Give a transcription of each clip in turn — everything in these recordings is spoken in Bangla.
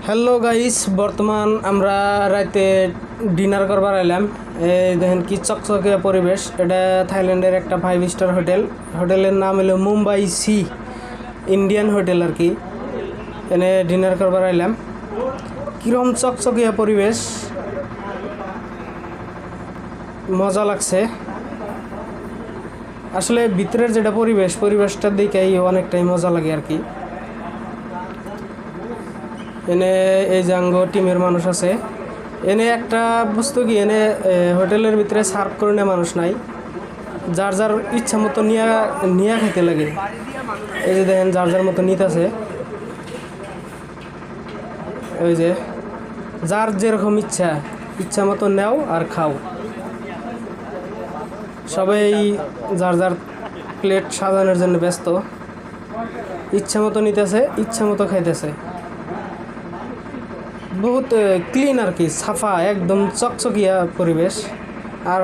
হ্যালো গাইস, বর্তমান আমরা রাতে ডিনার করবার এলাম। এই দেখেন কি চকচকে পরিবেশ। এটা থাইল্যান্ডের একটা 5 স্টার হোটেল। হোটেলের নাম হলো মুম্বাই সি ইন্ডিয়ান হোটেল আর কি। এনে ডিনার করবার এলাম। কীরকম চকচকিয়া পরিবেশ, মজা লাগছে আসলে। ভিতরের যেটা পরিবেশটা দেখেই অনেকটাই মজা লাগে আর কি। এনে এই জাঙ্গ টিমের মানুষ আছে। এনে একটা বস্তু কি, এনে হোটেলের ভিতরে সার্ভ করে নেওয়া মানুষ নাই, যার যার ইচ্ছা মতো নিয়া খাইতে লাগে। এই যে দেখেন যার যার মতো নিতেছে, ওই যে যার যেরকম ইচ্ছা মতো নেও আর খাও। সবাই যার যার প্লেট সাজানোর জন্য ব্যস্ত, ইচ্ছা মতো নিতেছে, ইচ্ছা মতো খাইতেছে। বহুত ক্লিন আর কি, সাফা, একদম চকচকিয়া পরিবেশ। আর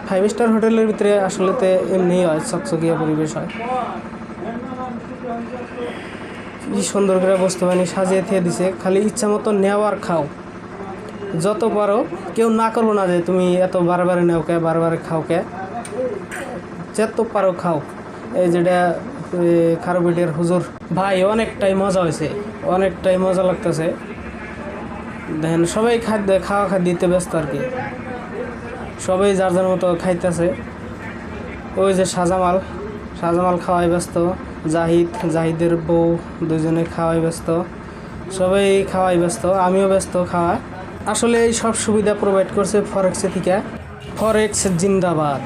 5 স্টার হোটেলের ভিতরে আসলেতে এমনি হয়, চকচকিয়া পরিবেশ হয়। কি সুন্দর করে বস্তু বানিয়ে সাজিয়ে থিয়ে দিছে, খালি ইচ্ছা মতো নেও আর খাও, যত পারো। কেউ না করবো না যে তুমি এত বারবার নেও কে, বারবার খাও কে, যত পারো খাও। এই যেটা খারবিটের হুজুর ভাই, অনেকটাই মজা হয়েছে, অনেকটাই মজা লাগতেছে। দেখেন সবাই খাওয়া দিতে ব্যস্ত আর কি, সবাই যার যার মতো খাইতেছে। ওই যে শাহজামাল খাওয়াই ব্যস্ত, জাহিদের বউ দুজনে খাওয়াই ব্যস্ত, সবাই খাওয়াই ব্যস্ত, আমিও ব্যস্ত খাওয়া। আসলে এই সব সুবিধা প্রোভাইড করছে ফরেক্সে থেকে। ফরেক্স জিন্দাবাদ।